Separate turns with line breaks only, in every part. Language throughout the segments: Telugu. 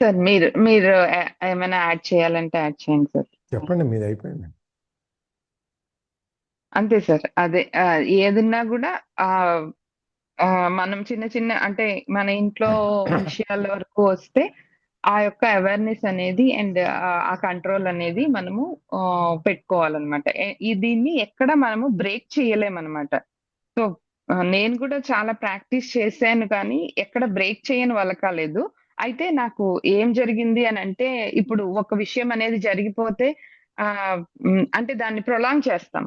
సార్ మీరు మీరు ఏమైనా యాడ్ చేయాలంటే యాడ్ చేయండి సార్.
చెప్పండి, మీది అయిపోయింది.
అంతే సార్. అదే ఏదున్నా కూడా ఆ ఆ మనం చిన్న చిన్న అంటే మన ఇంట్లో విషయాల వరకు వస్తే ఆ యొక్క అవేర్నెస్ అనేది అండ్ ఆ కంట్రోల్ అనేది మనము పెట్టుకోవాలన్నమాట. దీన్ని ఎక్కడ మనము బ్రేక్ చేయలేమన్నమాట. సో నేను కూడా చాలా ప్రాక్టీస్ చేశాను కానీ ఎక్కడ బ్రేక్ చేయని వల్ల కాలేదు. అయితే నాకు ఏం జరిగింది అని అంటే ఇప్పుడు ఒక విషయం అనేది జరిగిపోతే అంటే దాన్ని ప్రొలాంగ్ చేస్తాం.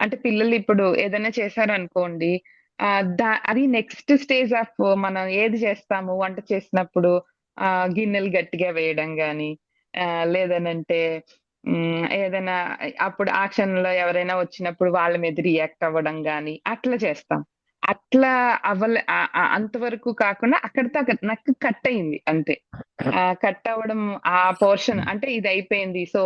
అంటే పిల్లలు ఇప్పుడు ఏదైనా చేశారనుకోండి, అది నెక్స్ట్ స్టేజ్ ఆఫ్ మనం ఏది చేస్తాము వంట చేసినప్పుడు గిన్నెలు గట్టిగా వేయడం గాని, లేదనంటే ఏదైనా అప్పుడు ఆ క్షణంలో ఎవరైనా వచ్చినప్పుడు వాళ్ళ మీద రియాక్ట్ అవ్వడం గాని, అట్లా చేస్తాం. అట్లా అంతవరకు కాకుండా అక్కడితో అక్కడ నాకు కట్ అయింది అంతే. కట్ అవ్వడం ఆ పోర్షన్ అంటే ఇది అయిపోయింది. సో,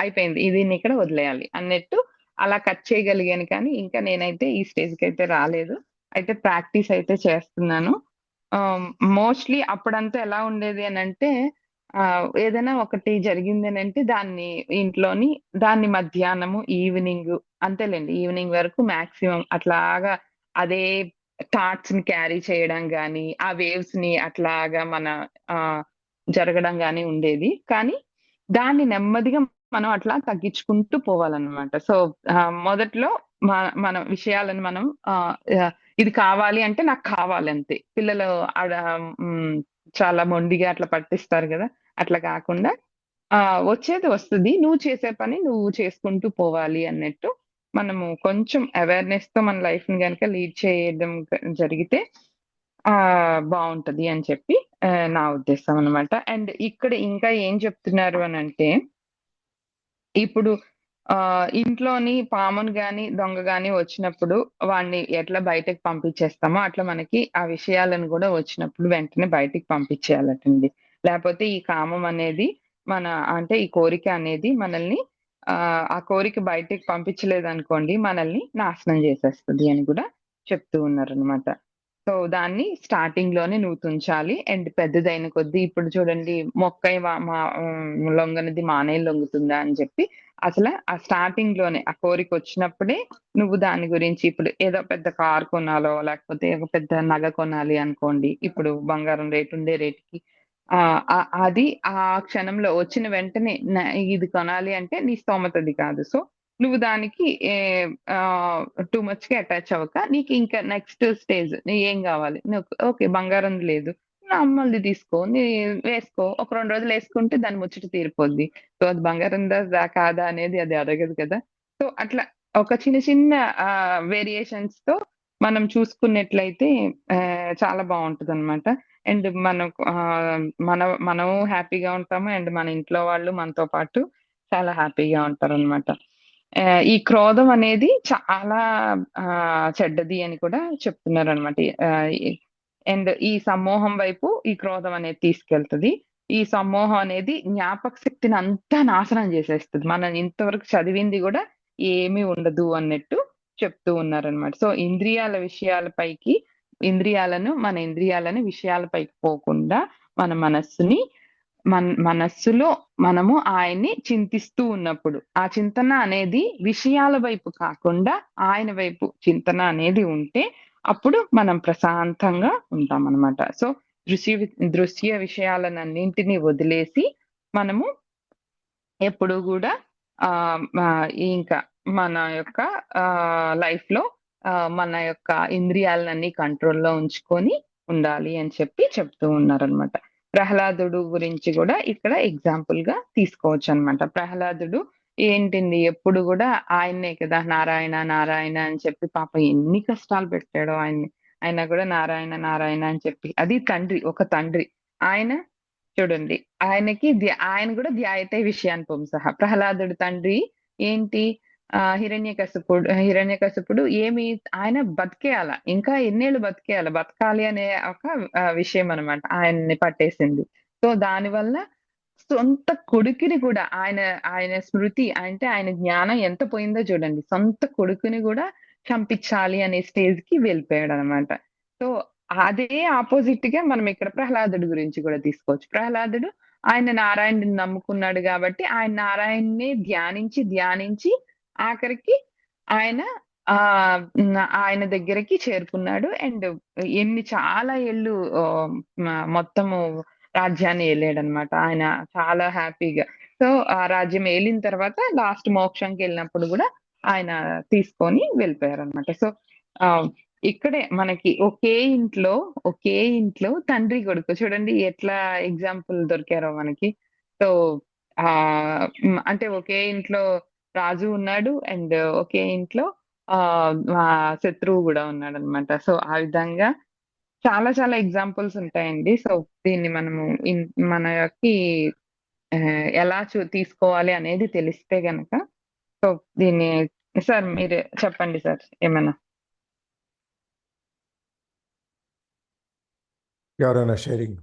అయిపోయింది. దీన్ని ఇక్కడ వదిలేయాలి అన్నట్టు అలా కట్ చేయగలిగాను కానీ, ఇంకా నేనైతే ఈ స్టేజ్‌కైతే రాలేదు. అయితే ప్రాక్టీస్ అయితే చేస్తున్నాను. ఆహ్, మోస్ట్‌లీ అప్పుడంతా ఎలా ఉండేది అనంటే ఏదైనా ఒకటి జరిగిందనంటే దాన్ని మధ్యాహ్నము, ఈవినింగు అంతేలెండి. ఈవినింగ్ వరకు మాక్సిమం అట్లాగా అదే థాట్స్‌ని క్యారీ చేయడం గాని, ఆ వేవ్స్‌ని అట్లాగా మన ఆహ్, జరగడం గాని ఉండేది. కానీ దాన్ని నెమ్మదిగా మనం అట్లా తగ్గించుకుంటూ పోవాలన్నమాట. సో, మొదట్లో మ మన విషయాలను మనం ఆహ్, యాహ్! ఇది కావాలి అంటే నాకు కావాలంతే. పిల్లలు ఆడ హ్మ్. చాలా మొండిగా అట్లా పట్టిస్తారు గదా! అట్లా కాకుండా వచ్చేది వస్తది. నువ్వు చేసే పని నువ్వు చేసుకుంటూ పోవాలి అన్నట్టు మనము కొంచెం అవేర్‌నెస్‌తో మన లైఫ్‌ని గనక లీడ్ చేయడం జరిగితే బావుంటది అని చెప్పి నా ఉద్దేశం అన్నమాట. అండ్ ఇక్కడ ఇంకా ఏం చెప్తున్నారు అనంటే ఇప్పుడు ఇంట్లోని పామును గాని, దొంగ గాని వచ్చినప్పుడు వాడిని ఎట్లా బయటకి పంపించేస్తామో, అట్లా మనకి ఆ విషయాలను గూడా వచ్చినప్పుడు వెంటనే బయటికి పంపించేయాలటండి. లేపోతే ఈ కామం అనేది మన అంటే ఈ కోరిక అనేది మనల్ని ఆ కోరిక బయటికి పంపించలేదనుకోండి, మనల్ని నాశనం జేసేస్తది అని గూడా చెప్తూ ఉన్నారనమాట. సో, దాన్ని స్టార్టింగ్‌లోనే నువ్వు తుంచాలి. అండ్ పెద్దదైన కొద్దీ ఇప్పుడు చూడండి మొక్కై వ మా లొంగనిది మానై లొంగుతుందా అని చెప్పి ఆ స్టార్టింగ్‌లోనే ఆ కోరికొచ్చినప్పుడే నువ్వు దాని గురించి ఇప్పుడు ఏదో పెద్ద కార్ కొనాలో, లేకపోతే ఒక పెద్ద నగ కొనాలి అనుకోండి. ఇప్పుడు బంగారం రేట్ ఉండే రేట్‌కి అది ఆ క్షణంలో వచ్చిన వెంటనే ఇది కొనాలి అంటే నీ స్తోమతది కాదు. సో, నువ్వు దానికి టూ మచ్‌గా అటాచ్ అవ్వక నీకింకా నెక్స్ట్ స్టేజ్ ఏం గావాలి? ఓకే. బంగారంది లేదు. నా అమ్మోళ్ళది తీసుకో. వేసుకో. ఒక 2 రోజులేసుకుంటే దాని ముచ్చట తీరిపోద్ది. సో, అది బంగారందా కాదా అనేది అది అడగదు కదా! సో, అట్లా ఒక చిన్న చిన్న వేరియేషన్స్‌తో మనం చూసుకున్నట్లయితే చాలా బావుంటదనమాట. అండ్ మనకు మనము హ్యాపీగా ఉంటాము. అండ్ మన ఇంట్లో వాళ్ళు మనతో పాటు చాలా హ్యాపీగా ఉంటారనమాట. ఈ క్రోధం అనేది చాలా చెడ్డది అని కూడా చెప్తున్నారనమాట. ఆహ్, ఈ అండ్ ఈ సమ్మోహం వైపు ఈ క్రోధం అనేది తీసుకెళ్తది. ఈ సమ్మోహం అనేది జ్ఞాపక శక్తిని అంతా నాశనం చేసేస్తది. మనం ఇంతవరకు చదివింది గూడా ఏమీ ఉండదు అన్నట్టు చెప్తూ ఉన్నారనమాట. సో, మన ఇంద్రియాలను విషయాల పైకి పోకుండా మన మనస్సుని మనస్సులో మనము ఆయన్ని చింతిస్తూ ఉన్నప్పుడు, ఆ చింతన అనేది విషయాల వైపు కాకుండా ఆయన వైపు చింతన అనేది ఉంటే, అప్పుడు మనం ప్రశాంతంగా ఉంటామనమాట. సో, దృశ్య విషయాలనన్నింటిని వదిలేసి మనము ఎప్పుడూ గూడా ఇంకా మన యొక్క లైఫ్‌లో మన యొక్క ఇంద్రియాలనన్నీ కంట్రోల్‌లో ఉంచుకొని ఉండాలి అని చెప్పి చెప్తూ ఉన్నారనమాట. ప్రహ్లాదుడు గురించి గూడా ఇక్కడ ఎగ్జాంపుల్‌గా తీసుకోవచ్చనమాట. ప్రహ్లాదుడు ఏంటింది ఎప్పుడు గూడా ఆయన్నే కదా! నారాయణ, నారాయణ అని చెప్పి పాపం ఎన్ని కష్టాలు పెట్టాడో ఆయన్ని. అయినా గూడా నారాయణ, నారాయణ అని చెప్పి అది ఒక తండ్రి. ఆయన చూడండి. ఆయన గూడా ధ్యాయతే విషయాన్ పుంసః. ప్రహ్లాదుడి తండ్రి ఏంటి హిరణ్యకశిపుడు ఆయన బతికేయాల. ఇంకా ఎన్నేళ్ళు బతికేయాల. బతకాలి అనే ఒక విషయం అన్నమాట. ఆయన్ని పట్టేసింది. సో, దానివల్ల సొంత కొడుకుని కూడా ఆయన స్మృతి అంటే ఆయన జ్ఞానం ఎంత పోయిందో చూడండి. సొంత కొడుకుని గూడా చంపించాలి అనే స్టేజ్‌కి వెళ్ళిపోయాడన్నమాట. సో, అదే అపోజిట్‌గా మనం ఇక్కడ ప్రహ్లాదుడి గురించి గూడా తీసుకోవచ్చు. ప్రహ్లాదుడు ఆయన నారాయణుడిని నమ్ముకున్నాడు గాబట్టి, ఆయన నారాయణ్‌ని ధ్యానించి, ధ్యానించి ఆఖరికి ఆయన ఆయన దగ్గరికి చేరుకున్నాడు. అండ్ చాలా ఏళ్ళు మొత్తము రాజ్యాన్ని ఏలాడనమాట. ఆయన చాలా హ్యాపీగా. సో, ఆ రాజ్యం ఏలిన తర్వాత లాస్ట్ మోక్షంకెళ్ళినప్పుడు గూడా ఆయన తీసుకొని వెళ్ళిపోయారనమాట. సో, ఆహ్, ఇక్కడే మనకి ఒకే ఇంట్లో తండ్రి, కొడుకు చూడండి ఎట్లా ఎగ్జాంపుల్ దొరికారో మనకి. సో, అంటే ఒకే ఇంట్లో రాజు ఉన్నాడు. అండ్ ఒకే ఇంట్లో మా శత్రువు గూడా ఉన్నాడనమాట. సో, ఆ విధంగా చాలా చాలా ఎగ్జాంపుల్స్ ఉంటాయండి. సో, దీన్ని మనము ఇన్ మనకి ఎలా తీసుకోవాలి అనేది తెలిస్తే గనక సో, దీన్ని సార్ మీరు చెప్పండి సార్ ఏమన్నా?
ఎవరైనా షేరింగ్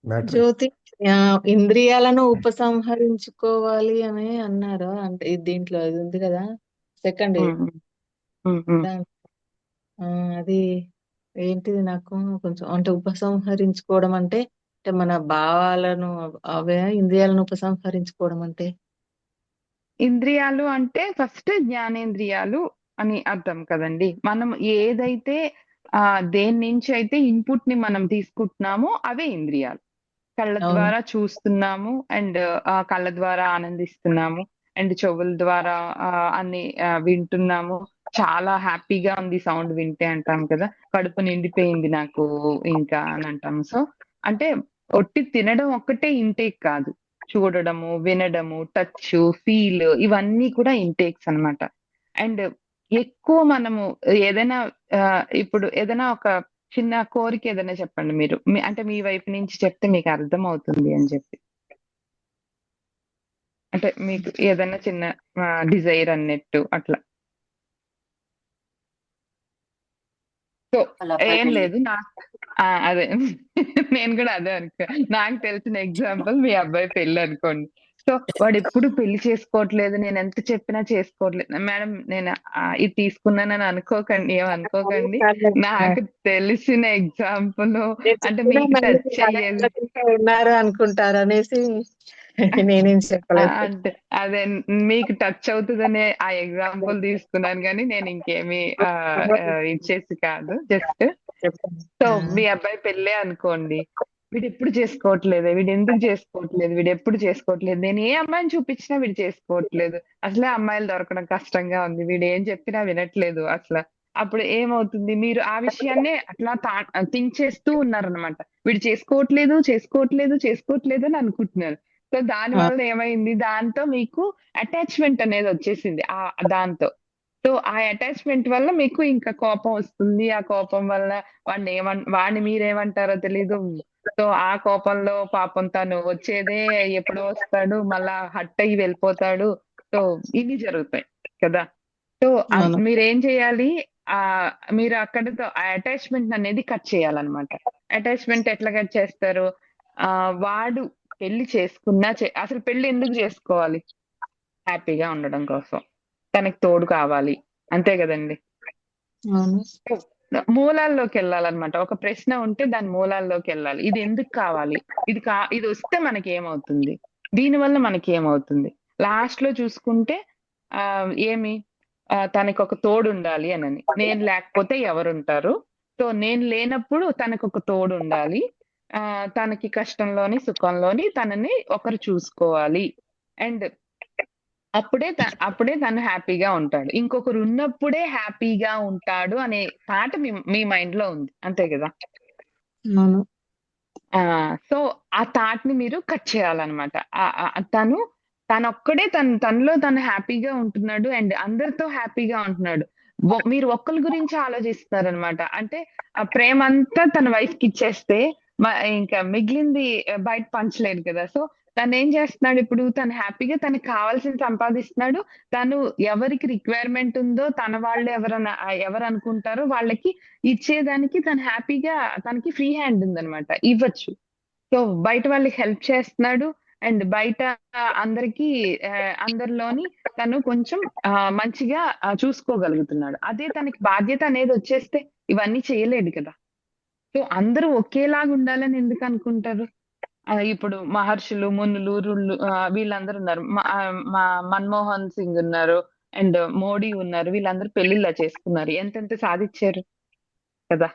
మ్యాటర్
జ్యోతి ఇంద్రియాలను ఉపసంహరించుకోవాలి అని అన్నారు. అంటే దీంట్లో ఇది ఉంది కదా, సెకండ్
హ్మ్. హ్మ్. హ్మ్.
అది ఏంటిది? నాకు కొంచెం అంటే ఉపసంహరించుకోవడం అంటే మన భావాలను అవే ఇంద్రియాలను ఉపసంహరించుకోవడం అంటే
ఇంద్రియాలు అంటే ఫస్ట్ జ్ఞానేంద్రియాలు అని అర్థం కదండీ! మనం ఏదైతే దేని నుంచయితే ఇన్‌పుట్‌ని మనం తీసుకుంటున్నామో అవే ఇంద్రియాలు. కళ్ళ
అవును.
ద్వారా చూస్తున్నాము. అండ్ కళ్ళ ద్వారా ఆనందిస్తున్నాము. అండ్ చెవుల ద్వారా అన్ని వింటున్నాము. చాలా హ్యాపీగా ఉంది సౌండ్ వింటే అంటాం కదా! కడుపు నిండిపోయింది నాకు ఇంకా అని అంటాము. సో, అంటే ఒట్టి తినడం ఒక్కటే ఇంటేక్ కాదు. చూడడము, వినడము, టచ్చు, ఫీల్ ఇవన్నీ కూడా ఇంటేక్స్ అన్నమాట. అండ్ ఎక్కువ మనము ఏదైనా ఇప్పుడు ఏదైనా ఒక చిన్న కోరిక ఏదైనా చెప్పండి మీరు. అంటే మీ వైపు నుంచి చెప్తే మీకు అర్థమవుతుంది అని చెప్పి. అంటే మీకు ఏదైనా చిన్న డిజైర్ అన్నట్టు అట్లా. సో,
అలా
ఏం
పడండి.
లేదు. అదే నేను గూడా అదే అనుకో. నాకు తెలిసిన ఎగ్జాంపుల్ మీ అబ్బాయి పెళ్లనుకోండి. సో, వాడెప్పుడు పెళ్లి చేసుకోవట్లేదు. నేనెంత చెప్పినా చేసుకోవట్లేదు. మేడం నేను ఇది తీసుకున్నానని అనుకోకండి. ఏమనుకోకండి. నాకు తెలిసిన ఎగ్జాంపులు అంటే మీకు టచ్ అయ్యేది
ఉన్నారు అనుకుంటారు అనేసి నేనేం చెప్పలేదు.
అంటే అదే మీకు టచ్ అవుతదనే ఆ ఎగ్జాంపుల్ తీసుకున్నాను గానీ, నేను ఇంకేమి ఇచ్చేసి కాదు. జస్ట్
చెప్పండి.
సో, మీ అబ్బాయి పెళ్ళే అనుకోండి. వీడెప్పుడు చేసుకోవట్లేదే, వీడెందుకు చేసుకోవట్లేదు, వీడెప్పుడు చేసుకోవట్లేదు. నేను ఏ అమ్మాయిని చూపించినా వీడు చేసుకోవట్లేదు. అసలే అమ్మాయిలు దొరకడం కష్టంగా ఉంది. వీడేం చెప్పినా వినట్లేదు అసల. అప్పుడు ఏమవుతుంది, మీరు ఆ విషయాన్నే అట్లా థింక్ చేస్తూ ఉన్నారనమాట. వీడు చేసుకోవట్లేదు, చేసుకోవట్లేదు, చేసుకోవట్లేదు అని అనుకుంటున్నారు. సో,
ఆ,
దానివల్ల ఏమైంది, దాంతో మీకు అటాచ్‌మెంట్ అనేదొచ్చేసింది దాంతో. సో, ఆ అటాచ్‌మెంట్ వల్ల మీకు ఇంకా కోపం వస్తుంది. ఆ కోపం వల్ల వాడిని మీరేమంటారో తెలీదు. సో, ఆ కోపంలో పాపం తను వచ్చేదే ఎప్పుడో వస్తాడు. మళ్ళా హర్ట్ అయ్యి వెళ్ళిపోతాడు. సో, ఇన్ని జరుగుతాయి కదా! సో,
అవును.
మీరేం చేయాలి? ఆహ్, మీరు అక్కడితో ఆ అటాచ్‌మెంట్ అనేది కట్ చేయాలన్నమాట. అటాచ్‌మెంట్ ఎట్లా కట్ చేస్తారు? వాడు పెళ్లి చేసుకున్నా అసలు పెళ్లి ఎందుకు చేసుకోవాలి? హ్యాపీగా ఉండడం కోసం. తనకి తోడు కావాలి. అంతే గదండీ!
అవును.
మూలాల్లోకెళ్ళాలన్నమాట. ఒక ప్రశ్న ఉంటే దాని మూలాల్లోకెళ్ళాలి. ఇది ఎందుకు కావాలి? ఇదొస్తే మనకేమవుతుంది? దీనివల్ల మనకేమవుతుంది? లాస్ట్‌లో చూసుకుంటే ఏమి తనకొక తోడుండాలి అనని. నేను లేకపోతే ఎవరుంటారు? సో, నేను లేనప్పుడు తనకొక తోడుండాలి. తనకి కష్టంలోని, సుఖంలోని తనని ఒకరు చూసుకోవాలి. అండ్ అప్పుడే తను హ్యాపీగా ఉంటాడు. ఇంకొకరున్నప్పుడే హ్యాపీగా ఉంటాడు అనే థాట్ మీ మీ మైండ్‌లో ఉంది. అంతే గదా!
అవును.
ఆ! సో, ఆ థాట్‌ని మీరు కట్ చేయాలన్నమాట. ఆహ్, ఆహ్, తనొక్కడే తనలో తను హ్యాపీగా ఉంటున్నాడు. అండ్ అందరితో హ్యాపీగా ఉంటున్నాడు. మీరు ఒక్కళ్ళ గురించి ఆలోచిస్తున్నారన్నమాట. అంటే ప్రేమంతా తన వైఫ్‌కిచ్చేస్తే మ ఇంకా మిగిలింది బయట పంచలేడు కదా! సో, తనేం చేస్తున్నాడిప్పుడు తను హ్యాపీగా తనకి కావాల్సింది సంపాదిస్తున్నాడు. తను ఎవరికి రిక్వైర్‌మెంట్ ఉందో తన వాళ్ళు ఎవరనుకుంటారో వాళ్ళకి ఇచ్చేదానికి తను హ్యాపీగా తనకి ఫ్రీ హ్యాండ్ ఉందన్నమాట. ఇవ్వచ్చు. సో, బయట వాళ్ళకి హెల్ప్ చేస్తున్నాడు. అండ్ బయట అందరికి అందరిలోని తను కొంచెం మంచిగా చూసుకోగలుగుతున్నాడు. అదే తనకి బాధ్యత అనేది వచ్చేస్తే ఇవన్నీ చేయలేడు కదా! సో, అందరూ ఒకేలాగా ఉండాలని ఎందుకు అనుకుంటారు? ఇప్పుడు మహర్షులు, మునులు, వీళ్ళందరూ ఉన్నారు. మా మన్మోహన్ సింగ్ ఉన్నారు. అండ్ మోడీ ఉన్నారు. వీళ్ళందరూ పెళ్లిళ్ళు చేసుకున్నారు. ఎంతెంత సాధిచ్చారు కదా!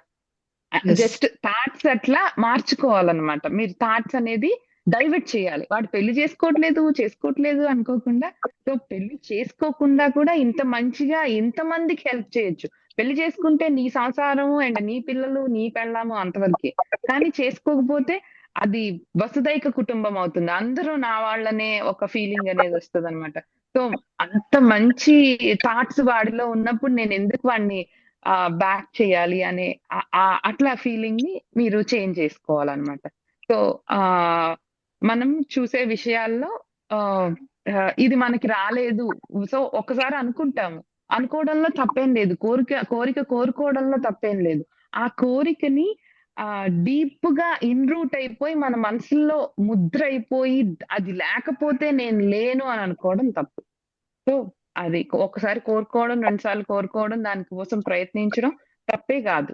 ఎస్.
జస్ట్ థాట్స్ అట్లా మార్చుకోవాలన్నమాట. మీరు థాట్స్ అనేది డైవర్ట్ చేయాలి. వాడు పెళ్లి చేసుకోవట్లేదు అనుకోకుండా, సో పెళ్లి చేసుకోకుండా కూడా ఇంత మంచిగా ఇంతమందికి హెల్ప్ చేయొచ్చు. పెళ్లి చేసుకుంటే నీ సంసారం అండ్ నీ పిల్లలు, నీ పెళ్ళాము అంతవరకే. కానీ చేసుకోకపోతే అది వసుదైక కుటుంబం అవుతుంది. అందరూ నా వాళ్ళనే ఒక ఫీలింగ్ అనేది వస్తదనమాట. సో అంత మంచి థాట్స్ వాడిలో ఉన్నప్పుడు నేనెందుకు వాడిని బ్యాక్ చేయాలి అనే అట్లా ఫీలింగ్‌ని మీరు చేంజ్ చేసుకోవాలనమాట. సో, ఆహ్, మనం చూసే విషయాల్లో ఆహ్, ఇది మనకి రాలేదు. సో, ఒక్కసారి అనుకుంటాము. అనుకోవడంలో తప్పేం లేదు. కోరిక కోరుకోవడంలో తప్పేం లేదు. ఆ కోరికని డీప్‌గా ఇన్‌రూట్ అయిపోయి మన మనసుల్లో ముద్రైపోయి అది లేకపోతే నేను లేను అని అనుకోవడం తప్పు. సో, అది ఒకసారి కోరుకోవడం, 2 సార్లు కోరుకోవడం, దాని కోసం ప్రయత్నించడం తప్పే గాదు.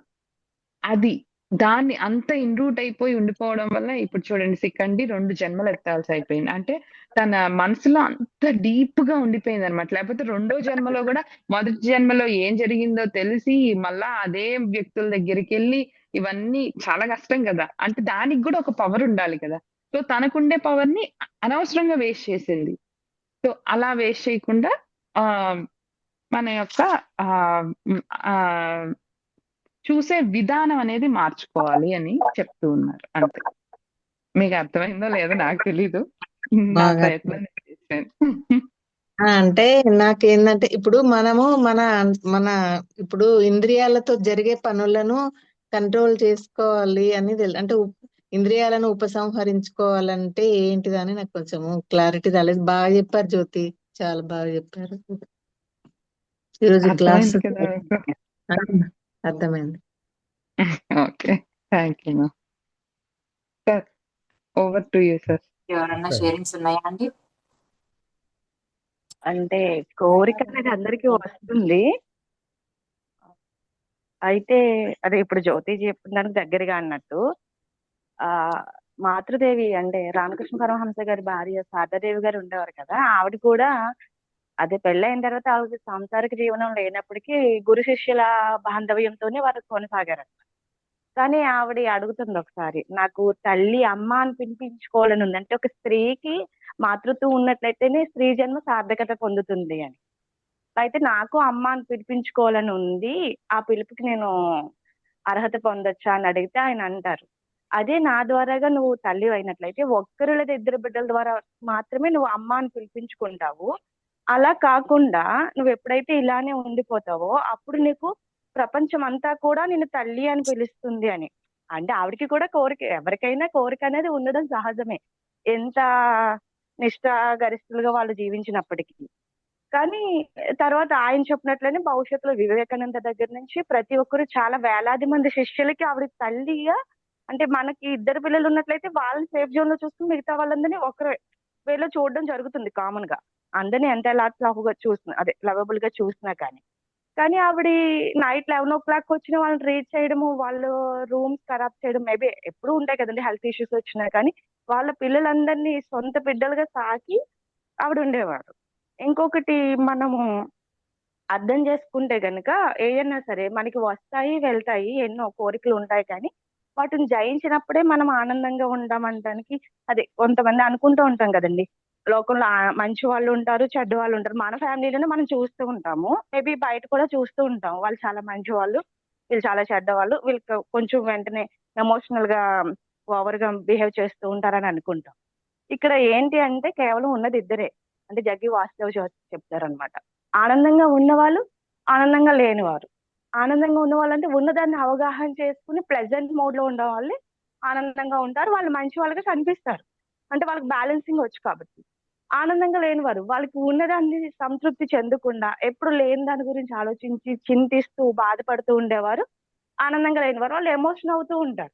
అది దాన్ని అంత ఇన్‌రూట్ అయిపోయి ఉండిపోవడం వల్ల ఇప్పుడు చూడండి 'శిఖండి' 2 జన్మలు ఎత్తాల్సయిపోయింది. అంటే తన మనసులో అంత డీప్‌గా ఉండిపోయిందనమాట. లేపోతే రెండో జన్మలో గూడా మొదటి జన్మలో ఏం జరిగిందో తెలిసి మళ్ళా అదే వ్యక్తుల దగ్గరికెళ్ళి ఇవన్నీ చాలా కష్టం గదా! అంటే దానికి గూడా ఒక పవర్ ఉండాలి కదా! సో, తనకుండే పవర్‌ని అనవసరంగా వేస్ట్ చేసింది. సో, అలా వేస్ట్ చేయకుండా ఆహ్, మన యొక్క హ్మ్. ఆహ్, చూసే విధానం అనేది మార్చుకోవాలి అని చెప్తూ ఉన్నారు. అంతే. మీకు అర్థమైందో లేదో నాకు తెలీదు. నా
బాగా
ప్రయత్నం నేను చేశాను.
అంటే నాకేందంటే ఇప్పుడు మనము మన ఇప్పుడు ఇంద్రియాలతో జరిగే పనులను కంట్రోల్ చేసుకోవాలి అని అంటే ఇంద్రియాలను ఉపసంహరించుకోవాలంటే ఏంటిదని నాకు కొంచెము క్లారిటీ రాలేదు. బాగా చెప్పారు జ్యోతి. చాలా బాగా చెప్పారు. ఈరోజు క్లాస్
అర్థమైంది కదా మీకు?
అర్థమైంది.
Okay. Thank you ma'am. Sir over to you sir.
ఎవరన్నా షేరింగ్స్ ఉన్నాయా అండి? అంటే కోరిక అనేది అందరికీ వస్తుంది. అయితే అదే ఇప్పుడు జ్యోతి చెప్పిన దానికి దగ్గరగా అన్నట్టు ఆ మాతృదేవి అంటే రామకృష్ణ పరమహంస గారి భార్య శారదాదేవి గారు ఉండేవారు కదా, ఆవిడ కూడా అదే పెళ్ళైన తర్వాత ఆవిడ సాంసారిక జీవనం లేనప్పటికీ గురు శిష్యుల బాంధవ్యంతోనే వారు కొనసాగారు. కానీ ఆవిడ అడుగుతుంది ఒకసారి, నాకు తల్లి అమ్మ అని పిలిపించుకోవాలని ఉంది. అంటే ఒక స్త్రీకి మాతృత్వం ఉన్నట్లయితేనే స్త్రీ జన్మ సార్థకత పొందుతుంది అని. అయితే నాకు అమ్మ అని పిలిపించుకోవాలని ఉంది, ఆ పిలుపుకి నేను అర్హత పొందొచ్చా అని అడిగితే ఆయన అంటారు, అదే నా ద్వారాగా నువ్వు తల్లి అయినట్లయితే ఒక్కరు లేదా ఇద్దరు బిడ్డల ద్వారా మాత్రమే నువ్వు అమ్మ అని పిలిపించుకుంటావు. అలా కాకుండా నువ్వు ఎప్పుడైతే ఇలానే ఉండిపోతావో అప్పుడు నీకు ప్రపంచం అంతా కూడా నిన్ను తల్లి అని పిలుస్తుంది అని. అంటే ఆవిడకి కూడా కోరిక, ఎవరికైనా కోరిక అనేది ఉండడం సహజమే, ఎంత నిష్ఠాగరిష్ఠులుగా వాళ్ళు జీవించినప్పటికీ. కానీ తర్వాత ఆయన చెప్పినట్లనే భవిష్యత్తులో వివేకానంద దగ్గర నుంచి ప్రతి ఒక్కరు చాలా వేలాది మంది శిష్యులకి ఆవిడ తల్లిగా, అంటే మనకి ఇద్దరు పిల్లలు ఉన్నట్లయితే వాళ్ళని సేఫ్ జోన్ లో చూస్తూ మిగతా వాళ్ళందరినీ ఒకరు వేలో చూడడం జరుగుతుంది కామన్ గా. అందరినీ ఎంత లవ్గా చూసిన అదే లవబుల్ గా చూసినా కానీ. కానీ ఆవిడ నైట్ 11:00 వచ్చిన వాళ్ళని రీచ్ చేయడము, వాళ్ళు రూమ్స్ ఖరాబ్ చేయడం, మేబీ ఎప్పుడు ఉంటాయి కదండి హెల్త్ ఇష్యూస్ వచ్చినా కానీ, వాళ్ళ పిల్లలందరినీ సొంత బిడ్డలుగా సాకి ఆవిడ ఉండేవారు. ఇంకొకటి మనము అర్థం చేసుకుంటే గనుక ఏయన్నా సరే మనకి వస్తాయి వెళ్తాయి, ఎన్నో కోరికలు ఉంటాయి, కానీ వాటిని జయించినప్పుడే మనం ఆనందంగా ఉండమంటానికి అదే కొంతమంది అనుకుంటూ ఉంటాం కదండి, లోకంలో మంచి వాళ్ళు ఉంటారు, చెడ్డ వాళ్ళు ఉంటారు. మన ఫ్యామిలీలోనే మనం చూస్తూ ఉంటాము, మేబీ బయట కూడా చూస్తూ ఉంటాము, వాళ్ళు చాలా మంచి వాళ్ళు, వీళ్ళు చాలా చెడ్డ వాళ్ళు, వీళ్ళకి కొంచెం వెంటనే ఎమోషనల్ గా ఓవర్ గా బిహేవ్ చేస్తూ ఉంటారని అనుకుంటాం. ఇక్కడ ఏంటి అంటే కేవలం ఉన్నది ఇద్దరే, అంటే జగ్గి వాస్తవ చెప్తారనమాట. ఆనందంగా ఉన్నవాళ్ళు, ఆనందంగా లేనివారు. ఆనందంగా ఉన్న వాళ్ళంటే ఉన్నదాన్ని అవగాహన చేసుకుని ప్లెజెంట్ మోడ్ లో ఉండే వాళ్ళే ఆనందంగా ఉంటారు, వాళ్ళు మంచి వాళ్ళగా కనిపిస్తారు, అంటే వాళ్ళకి బ్యాలెన్సింగ్ వచ్చు కాబట్టి. ఆనందంగా లేనివారు వాళ్ళకి ఉన్నదాన్ని సంతృప్తి చెందకుండా ఎప్పుడు లేని దాని గురించి ఆలోచించి చింతిస్తూ బాధపడుతూ ఉండేవారు. ఆనందంగా లేనివారు వాళ్ళు ఎమోషన్ అవుతూ ఉంటారు,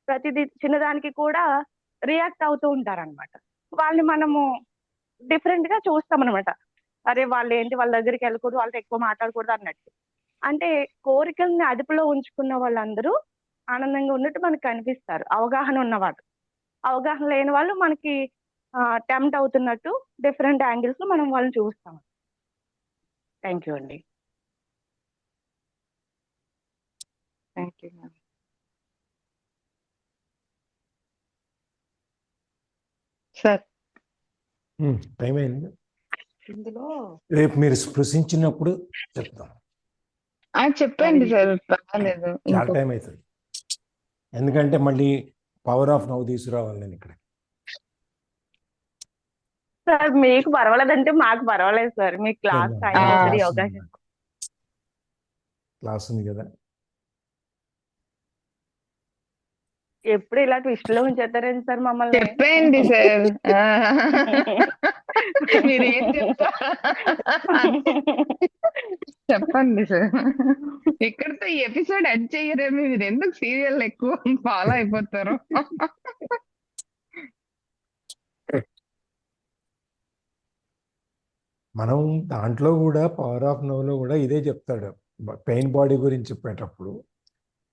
ప్రతిదీ చిన్నదానికి కూడా రియాక్ట్ అవుతూ ఉంటారు అనమాట. వాళ్ళని మనము డిఫరెంట్ గా చూస్తాం అనమాట. అరే వాళ్ళు ఏంటి, వాళ్ళ దగ్గరికి వెళ్ళకూడదు, వాళ్ళతో ఎక్కువ మాట్లాడకూడదు అన్నట్టు. అంటే కోరికల్ని అదుపులో ఉంచుకున్న వాళ్ళందరూ ఆనందంగా ఉన్నట్టు మనకు కనిపిస్తారు, అవగాహన ఉన్నవాళ్ళు. అవగాహన లేని వాళ్ళు మనకి టెంప్ట్ అవుతున్నట్టు డిఫరెంట్ యాంగిల్స్ లో మనం వాళ్ళని చూస్తాం. థ్యాంక్ యూ అండి.
Thank you ma'am. Sir
time అయింది.
ఇందులో
రేపు మీరు స్పృశించినప్పుడు చెప్తాం.
చెప్పండి సార్, పర్వాలేదు.
చాలా టైం అవుతుంది, ఎందుకంటే మళ్ళీ పవర్ ఆఫ్ నౌ తీసుకురావాలి నేను ఇక్కడ.
సార్ మీకు పర్వాలేదంటే మాకు పర్వాలేదు సార్, మీ క్లాస్ టైం అవుతుంది, యోగా
క్లాస్ ఉంది కదా.
ఎప్పుడు ఇలా ట్విస్ట్ లో ఉంచేస్తారేంటి సార్ మమ్మల్ని?
చెప్పండి సార్, మీరు ఏం చెప్తారు చెప్పండి సార్. ఇక్కడితో ఈ ఎపిసోడ్ ఎండ్ చెయ్యరేమి, మీరు ఎందుకు సీరియల్ ఎక్కువ ఫాలో అయిపోతారు?
మనం దాంట్లో కూడా పవర్ ఆఫ్ నౌలో కూడా ఇదే చెప్తాడు. పెయిన్ బాడీ గురించి చెప్పేటప్పుడు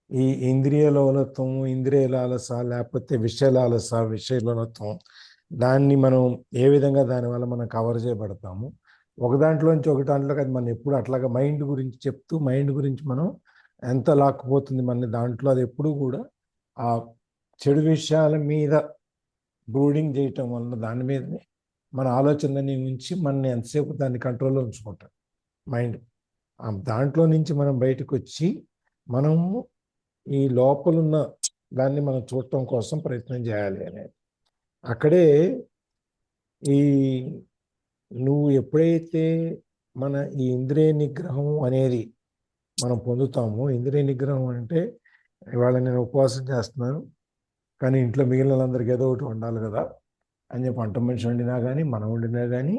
ఈ ఇంద్రియ లోలత్వం, ఇంద్రియ లాలస, లేకపోతే విషయ లాలస, విషయ లోలత్వం, దాన్ని మనం ఏ విధంగా దానివల్ల మనం కవర్ చేయబడతాము. ఒక దాంట్లోంచి ఒక దాంట్లోకి అది మనం ఎప్పుడు అట్లాగా మైండ్ గురించి చెప్తూ, మైండ్ గురించి మనం ఎంత లాక్కుపోతుంది మన దాంట్లో, అది ఎప్పుడు కూడా ఆ చెడు విషయాల మీద బ్రూడింగ్ చేయటం వల్ల దాని మీదనే మన ఆలోచనని ఉంచి మనని ఎంతసేపు దాన్ని కంట్రోల్లో ఉంచుకుంటాం మైండ్. దాంట్లో నుంచి మనం బయటకు వచ్చి మనము ఈ లోపలున్న దాన్ని మనం చూడటం కోసం ప్రయత్నం చేయాలి అనేది. అక్కడే ఈ నువ్వు ఎప్పుడైతే మన ఈ ఇంద్రియ నిగ్రహం అనేది మనం పొందుతామో, ఇంద్రియ నిగ్రహం అంటే ఇవాళ నేను ఉపవాసం చేస్తున్నాను కానీ ఇంట్లో మిగిలిన వాళ్ళందరికీ ఏదో ఒకటి వండాలి కదా అని చెప్పి వంట మనిషి వండినా కానీ మనం వండినా కానీ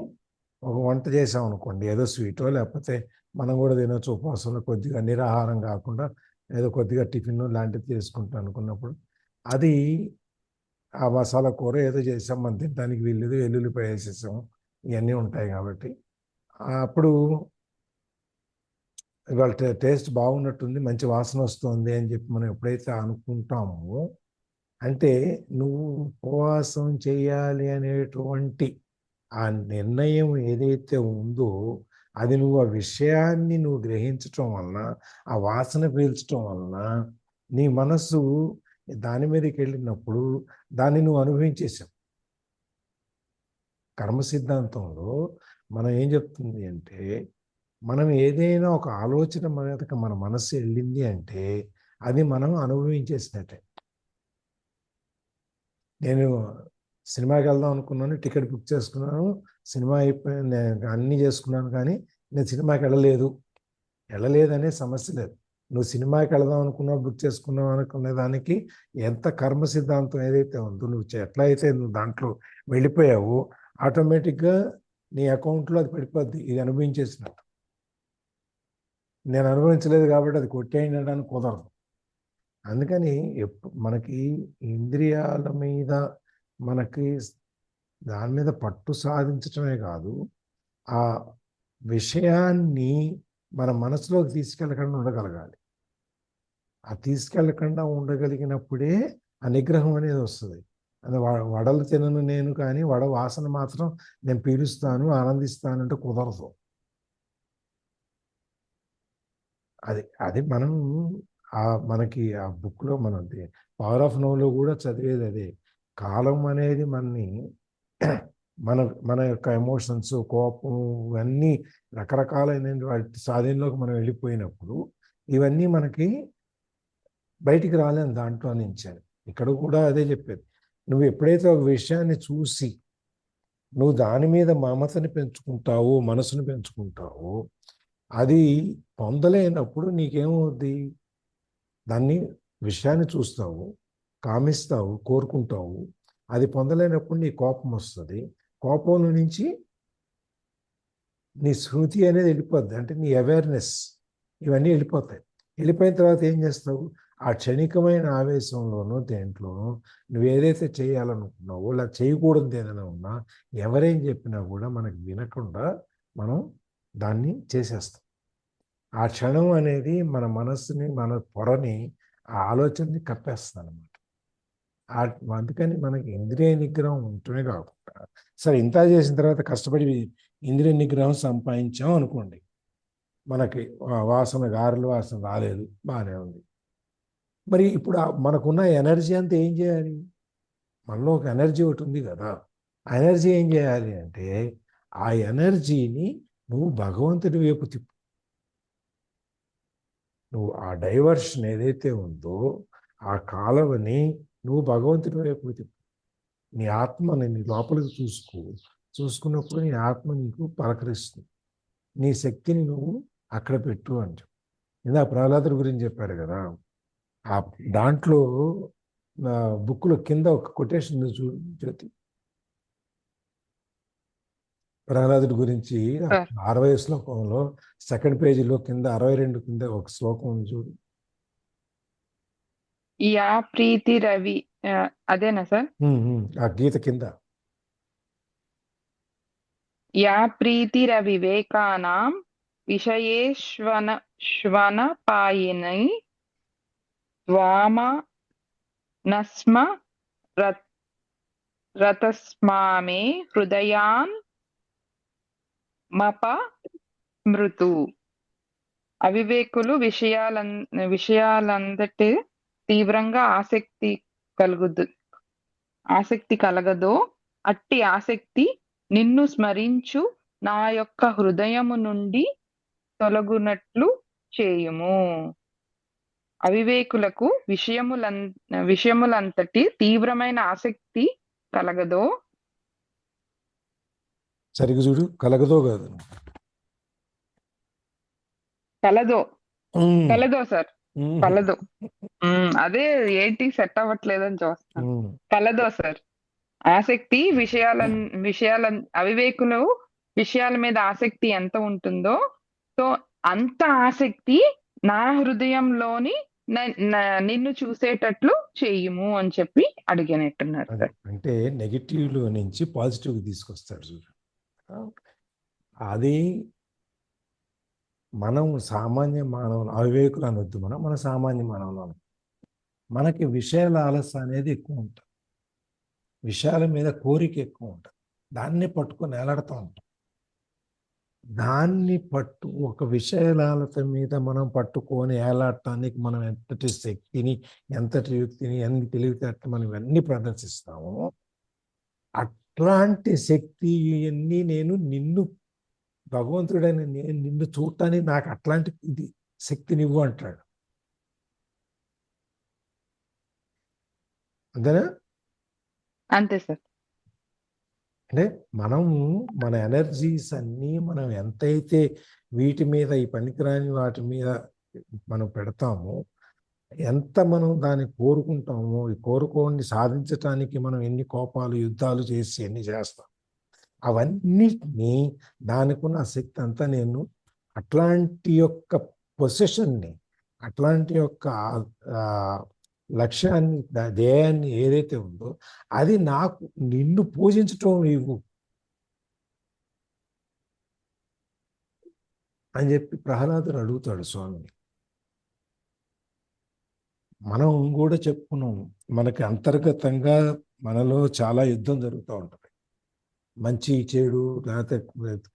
ఒక వంట చేసాం అనుకోండి, ఏదో స్వీటో లేకపోతే మనం కూడా తినొచ్చు ఉపవాసంలో, కొద్దిగా నిరాహారం కాకుండా ఏదో కొద్దిగా టిఫిన్ లాంటిది చేసుకుంటాం అనుకున్నప్పుడు, అది ఆ మసాలా కూర ఏదో చేసాం, మనం తినడానికి వీల్లేదు, వెల్లుల్లిపాయ వేసేసాము, ఇవన్నీ ఉంటాయి కాబట్టి అప్పుడు ఇవాళ టేస్ట్ బాగున్నట్టుంది, మంచి వాసన వస్తుంది అని చెప్పి మనం ఎప్పుడైతే అనుకుంటామో, అంటే నువ్వు ఉపవాసం చేయాలి అనేటువంటి ఆ నిర్ణయం ఏదైతే ఉందో అది నువ్వు ఆ విషయాన్ని నువ్వు గ్రహించటం వలన, ఆ వాసన పీల్చటం వలన నీ మనసు దాని మీదకి వెళ్ళినప్పుడు దాన్ని నువ్వు అనుభవించేసావు. కర్మ సిద్ధాంతంలో మనం ఏం చెప్తుంది అంటే, మనం ఏదైనా ఒక ఆలోచన మీదకి మన మనసు వెళ్ళింది అంటే అది మనం అనుభవించేసినట్టే. నేను సినిమాకి వెళ్దాం అనుకున్నాను, టికెట్ బుక్ చేసుకున్నాను, సినిమా అయిపోయింది, నేను అన్నీ చేసుకున్నాను, కానీ నేను సినిమాకి వెళ్ళలేదనే సమస్య లేదు. నువ్వు సినిమాకి వెళదాం అనుకున్నావు, బుక్ చేసుకున్నావు అనుకునే దానికి ఎంత కర్మ సిద్ధాంతం ఏదైతే ఉందో, నువ్వు ఎట్లా అయితే నువ్వు దాంట్లో వెళ్ళిపోయావో ఆటోమేటిక్గా నీ అకౌంట్లో అది పడిపోద్ది, ఇది అనుభవించేసినట్టు. నేను అనుభవించలేదు కాబట్టి అది కొట్టేయండి అనడానికి కుదరదు. అందుకని మనకి ఇంద్రియాల మీద మనకి దాని మీద పట్టు సాధించటమే కాదు, ఆ విషయాన్ని మన మనసులోకి తీసుకెళ్ళకుండా ఉండగలగాలి. ఆ తీసుకెళ్ళకుండా ఉండగలిగినప్పుడే ఆ నిగ్రహం అనేది వస్తుంది. అది వడలు తినను నేను, కానీ వడ వాసన మాత్రం నేను పీలుస్తాను, ఆనందిస్తానంటే కుదరదు. అది మనం మనకి ఆ బుక్లో మనం పవర్ ఆఫ్ నౌలో కూడా చదివేది అదే. కాలం అనేది మనని మన యొక్క ఎమోషన్స్, కోపం, ఇవన్నీ రకరకాలైన వాటి స్వాధీనంలోకి మనం వెళ్ళిపోయినప్పుడు ఇవన్నీ మనకి బయటికి రాలేము దాంట్లో నుంచి. ఇక్కడ కూడా అదే చెప్పేది. నువ్వు ఎప్పుడైతే ఒక విషయాన్ని చూసి నువ్వు దాని మీద మమతని పెంచుకుంటావో, మనసుని పెంచుకుంటావో, అది పొందలేనప్పుడు నీకేమవుద్ది? దాన్ని విషయాన్ని చూస్తావు, కామిస్తావు, కోరుకుంటావు, అది పొందలేనప్పుడు నీ కోపం వస్తుంది. కోపంలో నుంచి నీ స్మృతి అనేది వెళ్ళిపోద్ది, అంటే నీ అవేర్నెస్, ఇవన్నీ వెళ్ళిపోతాయి. వెళ్ళిపోయిన తర్వాత ఏం చేస్తావు? ఆ క్షణికమైన ఆవేశంలోనూ దేంట్లోనూ నువ్వు ఏదైతే చేయాలనుకున్నావో ఇలా చేయకూడదు ఏదైనా ఉన్నా ఎవరేం చెప్పినా కూడా మనకు వినకుండా మనం దాన్ని చేసేస్తాం. ఆ క్షణం అనేది మన మనస్సుని, మన పొరని, ఆ ఆలోచనని కప్పేస్తుంది అనమాట. అందుకని మనకి ఇంద్రియ నిగ్రహం ఉంటూనే కాకుండా, సరే ఇంత చేసిన తర్వాత కష్టపడి ఇంద్రియ నిగ్రహం సంపాదించాం అనుకోండి, మనకి వాసన గారెల వాసన రాలేదు, బాగానే ఉంది. మరి ఇప్పుడు మనకున్న ఎనర్జీ అంతా ఏం చేయాలి? మనలో ఒక ఎనర్జీ ఒకటి ఉంది కదా, ఆ ఎనర్జీ ఏం చేయాలి అంటే ఆ ఎనర్జీని నువ్వు భగవంతుడి వైపు తిప్పు. నువ్వు ఆ డైవర్షన్ ఏదైతే ఉందో ఆ కాలవని నువ్వు భగవంతుడి వైపు తిప్పు. నీ ఆత్మని నీ లోపలికి చూసుకున్నప్పుడు నీ ఆత్మ నీకు పలకరిస్తుంది. నీ శక్తిని నువ్వు అక్కడ పెట్టు అని చెప్పు. ఇందా ప్రహ్లాదుడి గురించి చెప్పారు కదా, ఆ దాంట్లో బుక్లో కింద ఒక కొటేషన్ జ్యోతి, ప్రహ్లాదుడి గురించి 60వ శ్లోకంలో సెకండ్ పేజీలో కింద 62 కింద ఒక శ్లోకం ఉంది చూడు.
యా ప్రీతి రవి, అదేనా సార్?
ఆ గీత కింద
యా ప్రీతిరవివేకానాం విషయేష్వనపాయినై వామనస్మ రతస్మామే హృదయాన్ మపస్మృతు. అవివేకులు విషయాలందటి తీవ్రంగా ఆసక్తి కలగదో అట్టి ఆసక్తి నిన్ను స్మరించు నా యొక్క హృదయము నుండి తొలగునట్లు చేయుము. అవివేకులకు విషయములంతటి తీవ్రమైన ఆసక్తి కలగదో.
సరిగ్గా చూడు, కలగదో కాదు,
కలదో సార్, కలదో. అదే ఏంటి సెట్ అవ్వట్లేదని చూస్తాను. కలదో సార్. ఆసక్తి అవివేకులు విషయాల మీద ఆసక్తి ఎంత ఉంటుందో, సో అంత ఆసక్తి నా హృదయంలోని నిన్ను చూసేటట్లు చేయుము అని చెప్పి అడిగినట్టున్నారు.
అంటే నెగిటివ్ లో నుంచి పాజిటివ్ తీసుకొస్తాడు చూడు. అది మనం సామాన్య మానవులు, అవివేకులు అనొద్దు, మన సామాన్య మానవులు. మనకి విషయాల ఆలస్యం అనేది ఎక్కువ ఉంటుంది, విషయాల మీద కోరిక ఎక్కువ ఉంటుంది, దాన్ని పట్టుకొని ఏలాడుతూ ఉంటాం. ఒక విషయాలత మీద మనం పట్టుకొని ఏలాడటానికి మనం ఎంతటి శక్తిని, ఎంతటి యుక్తిని, ఎన్ని తెలివితేటలు మనం ఇవన్నీ ప్రదర్శిస్తామో, అట్లాంటి శక్తి ఇవన్నీ నేను నిన్ను భగవంతుడైన నేను నిన్ను చూడటానికి నాకు అట్లాంటి ఇది శక్తినివ్వు అంటాడు. అంతేనా?
అంతే సార్.
అంటే మనము మన ఎనర్జీస్ అన్నీ మనం ఎంతైతే వీటి మీద, ఈ పనికిరాని వాటి మీద మనం పెడతామో, ఎంత మనం దాన్ని కోరుకుంటామో, ఈ కోరుకోని సాధించటానికి మనం ఎన్ని కోపాలు, యుద్ధాలు చేసి ఎన్ని చేస్తాం, అవన్నిటినీ దానికున్న శక్తి అంతా నేను అట్లాంటి యొక్క పొజిషన్ని, అట్లాంటి యొక్క లక్ష్యాన్ని, ధ్యేయాన్ని ఏదైతే ఉందో అది నాకు నిన్ను పూజించటం ఇవ్వు అని చెప్పి ప్రహ్లాదుడు అడుగుతాడు స్వామిని. మనం కూడా చెప్పుకున్నాం, మనకి అంతర్గతంగా మనలో చాలా యుద్ధం జరుగుతూ ఉంటుంది. మంచి చెడు, లేకపోతే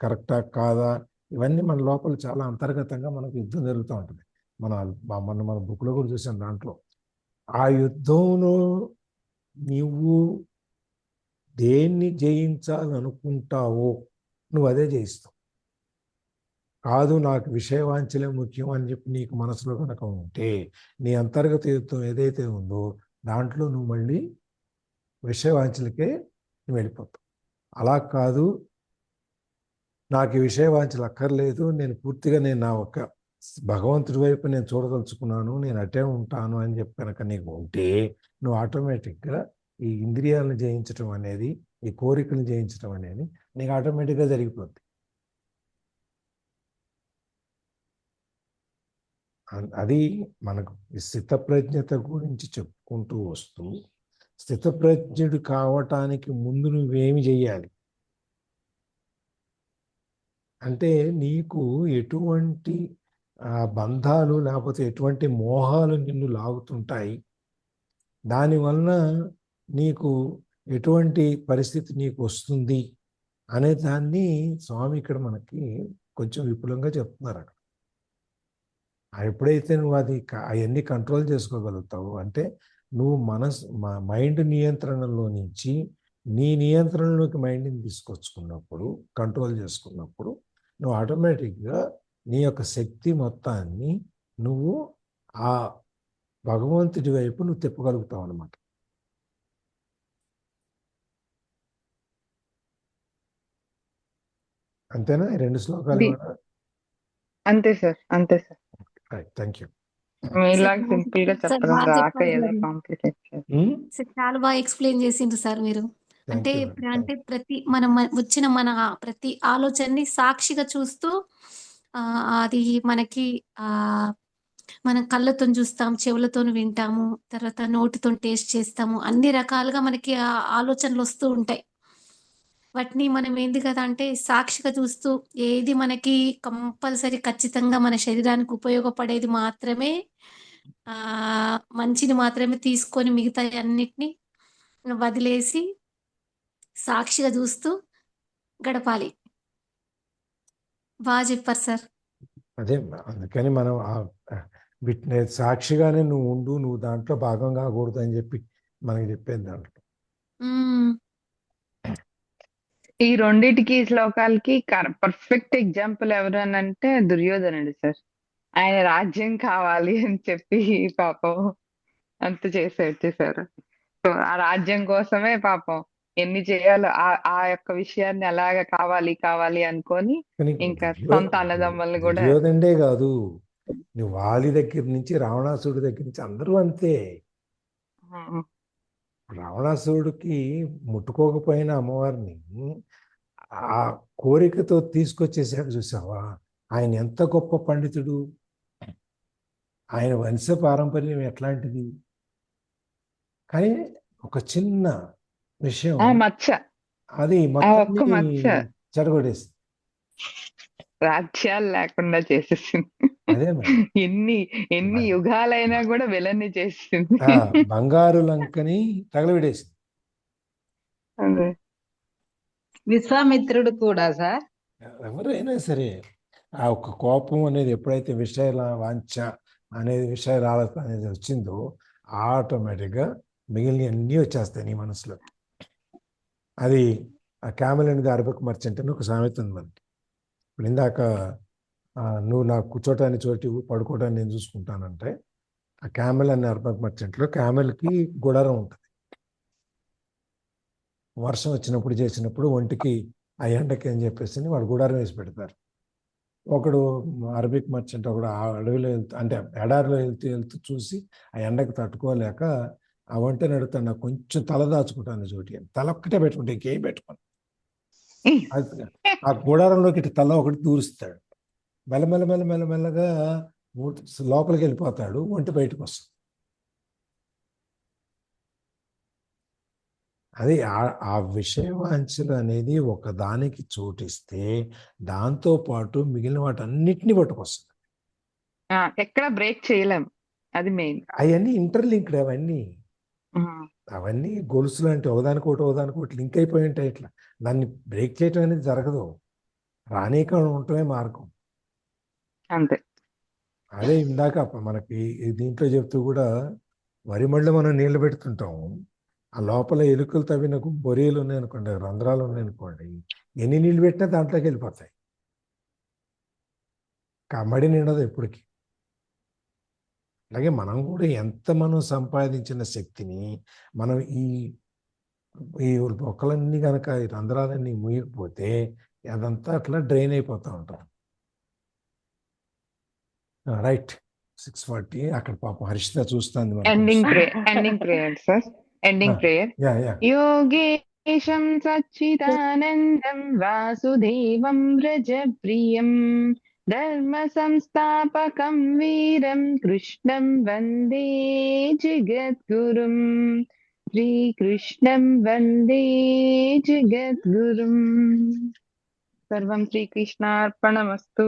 కరెక్టా కాదా, ఇవన్నీ మన లోపల చాలా అంతర్గతంగా మనకు యుద్ధం జరుగుతూ ఉంటుంది. మన బుక్లో కూడా చూసాం. దాంట్లో ఆ యుద్ధంలో నువ్వు దేన్ని జయించాలనుకుంటావో నువ్వు అదే జయిస్తావు. కాదు నాకు విషయవాంఛలే ముఖ్యం అని చెప్పి నీకు మనసులో కనుక ఉంటే, నీ అంతర్గత యుద్ధం ఏదైతే ఉందో దాంట్లో నువ్వు మళ్ళీ విషయవాంఛలకే నువ్వు వెళ్ళిపోతావు. అలా కాదు, నాకు ఈ విషయవాంఛలు అక్కర్లేదు, నేను పూర్తిగా నా ఒక్క భగవంతుడి వైపు నేను చూడదలుచుకున్నాను, నేను అటే ఉంటాను అని చెప్పి కనుక నీకు ఉంటే, నువ్వు ఆటోమేటిక్గా ఈ ఇంద్రియాలను జయించడం అనేది, ఈ కోరికలను జయించడం అనేది నీకు ఆటోమేటిక్గా జరిగిపోద్ది. అది మనకు ఈ స్థితప్రజ్ఞత గురించి చెప్పుకుంటూ వస్తూ, స్థితప్రజ్ఞుడు కావటానికి ముందు నువ్వేమి చెయ్యాలి అంటే, నీకు ఎటువంటి బంధాలు లేకపోతే ఎటువంటి మోహాలు నిన్ను లాగుతుంటాయి, దానివలన నీకు ఎటువంటి పరిస్థితి నీకు వస్తుంది అనే దాన్ని స్వామి ఇక్కడ మనకి కొంచెం విపులంగా చెప్తున్నారు. అక్కడ ఎప్పుడైతే నువ్వు అవన్నీ కంట్రోల్ చేసుకోగలుగుతావు అంటే, నువ్వు మైండ్ నియంత్రణలో నుంచి నీ నియంత్రణలోకి మైండ్ని తీసుకొచ్చుకున్నప్పుడు, కంట్రోల్ చేసుకున్నప్పుడు, నువ్వు ఆటోమేటిక్గా నీ యొక్క శక్తి మొత్తాన్ని నువ్వు ఆ భగవంతుడి వైపు నువ్వు తిప్పగలుగుతావు అన్నమాట. అంతేనా? ఈ 2 శ్లోకాలు కూడా
అంతే సార్, అంతే సార్.
Thank you.
మీలాగా సింపుల్ గా చెప్పడం రాక ఏదో కాంప్లికేట్
చాలా బాగా ఎక్స్ప్లెయిన్ చేసిండ్రు సార్ మీరు. అంటే అంటే మనం వచ్చిన మన ప్రతి ఆలోచనని సాక్షిగా చూస్తూ అది మనకి మనం కళ్ళతో చూస్తాం, చెవులతో వింటాము, తర్వాత నోటితో టేస్ట్ చేస్తాము, అన్ని రకాలుగా మనకి ఆ ఆలోచనలు వస్తూ ఉంటాయి. వాటిని మనం ఏంది కదా అంటే సాక్షిగా చూస్తూ ఏది మనకి కంపల్సరీ ఖచ్చితంగా మన శరీరానికి ఉపయోగపడేది మాత్రమే, మంచిని మాత్రమే తీసుకొని మిగతా అన్నిటిని వదిలేసి సాక్షిగా చూస్తూ గడపాలి. బాగా చెప్పారు సార్.
అదే అందుకని మనం సాక్షిగానే నువ్వు ఉండు, నువ్వు దాంట్లో భాగం కాకూడదు అని చెప్పి మనకి చెప్పేది దాంట్లో.
ఈ రెండిటికి శ్లోకాలకి పర్ఫెక్ట్ ఎగ్జాంపుల్ ఎవరనంటే దుర్యోధనుడు సార్. ఆయన రాజ్యం కావాలి అని చెప్పి పాపం అంత చేశారు. సో ఆ రాజ్యం కోసమే పాపం ఎన్ని చేయాలో ఆ యొక్క విషయాన్ని అలాగా కావాలి అనుకొని ఇంకా సొంత అన్నదమ్ములు కూడా.
దుర్యోధనుడే కాదు, నువ్వు వాలి దగ్గర నుంచి రావణాసుడి దగ్గర నుంచి అందరూ అంతే. రావణాసుడికి ముట్టుకోకపోయిన అమ్మవారిని ఆ కోరికతో తీసుకొచ్చేసాడు. చూసావా ఆయన ఎంత గొప్ప పండితుడు, ఆయన వంశ పారంపర్యం ఎట్లాంటిది. కానీ ఒక చిన్న విషయం అది మొత్తం చెడగొట్టేసి
రాజ్యాలు లేకుండా చేసేసింది.
అదే
ఎన్ని యుగాలైనా కూడా విలన్ని చేసింది.
బంగారు లంకని తగలబెట్టేసింది.
విశ్వామిత్రుడు కూడా సార్,
ఎవరైనా సరే ఆ ఒక్క కోపం అనేది ఎప్పుడైతే విషయాల వాంఛ అనేది విషయాల ఆలోచన అనేది వచ్చిందో ఆటోమేటిక్గా మిగిలిన అన్నీ వచ్చేస్తాయి నీ మనసులో. అది ఆ camel and the Arabic merchant అని ఒక సామెత ఉంది మనకి. ఇప్పుడు ఇందాక నువ్వు నాకు కూర్చోటాన్ని చోటి పడుకోవటాన్ని నేను చూసుకుంటానంటే, ఆ క్యామెల్ అనే అరబిక్ మర్చెంట్లో క్యామెల్కి గుడారం ఉంటుంది. వర్షం వచ్చినప్పుడు చేసినప్పుడు ఒంటికి ఆ ఎండకి అని చెప్పేసి వాడు గుడారం వేసి పెడతారు. ఒకడు అరబిక్ మర్చెంట్ ఒకడు ఆ అడవిలో అంటే ఎడారిలో వెళ్తూ చూసి ఆ ఎండకు తట్టుకోలేక ఆ వంటని అడుగుతాను, నాకు కొంచెం తల దాచుకుంటాను చోటి అని. తల ఒక్కటే పెట్టుకుంటే ఇంకేం పెట్టుకోను. ఆ గుడారంలోకి ఇటు తల ఒకటి దూరుస్తాడు. మెల్లగా లోపలికి వెళ్ళిపోతాడు, ఒంటి బయటకు వస్తుంది. అది ఆ విషయవాంఛలు అనేది ఒకదానికి చోటిస్తే దాంతో పాటు మిగిలిన వాటన్నిటిని పట్టుకొస్తుంది.
ఎక్కడ బ్రేక్ చేయలేం, అది మెయిన్.
అవన్నీ ఇంటర్లింక్డ్, అవన్నీ గొలుసులు అంటే ఒకదానికొకటి లింక్ అయిపోయి ఉంటాయి. ఇట్లా దాన్ని బ్రేక్ చేయటం అనేది జరగదు, రానీకం ఉండటమే మార్గం.
అంతే.
అదే ఇందాక మనకి దీంట్లో చెప్తూ కూడా వరి మళ్ళీ మనం నీళ్ళు పెడుతుంటాం, ఆ లోపల ఎలుకలు తవ్విన బొరియలు ఉన్నాయనుకోండి, రంధ్రాలు ఉన్నాయనుకోండి, ఎన్ని నీళ్ళు పెట్టినా దాంట్లోకి వెళ్ళిపోతాయి. కమ్మడి నిండదు ఎప్పటికీ. అలాగే మనం కూడా ఎంత మనం సంపాదించిన శక్తిని మనం ఈ మొక్కలన్నీ కనుక ఈ రంధ్రాలన్నీ ముయ్యకపోతే అదంతా అట్లా డ్రైన్ అయిపోతూ ఉంటాం. రైట్, 6:40. అక్కడ పాపం హర్షిత చూస్తుంది.
Ending prayer sir, ending prayer. యోగేశం సచ్చిదానందం వాసుదేవం వ్రజప్రియం ధర్మ సంస్థాపకం వీరం కృష్ణం వందే జగద్గురుం. శ్రీకృష్ణం వందే జగద్గురుం. సర్వం శ్రీకృష్ణార్పణమస్తు.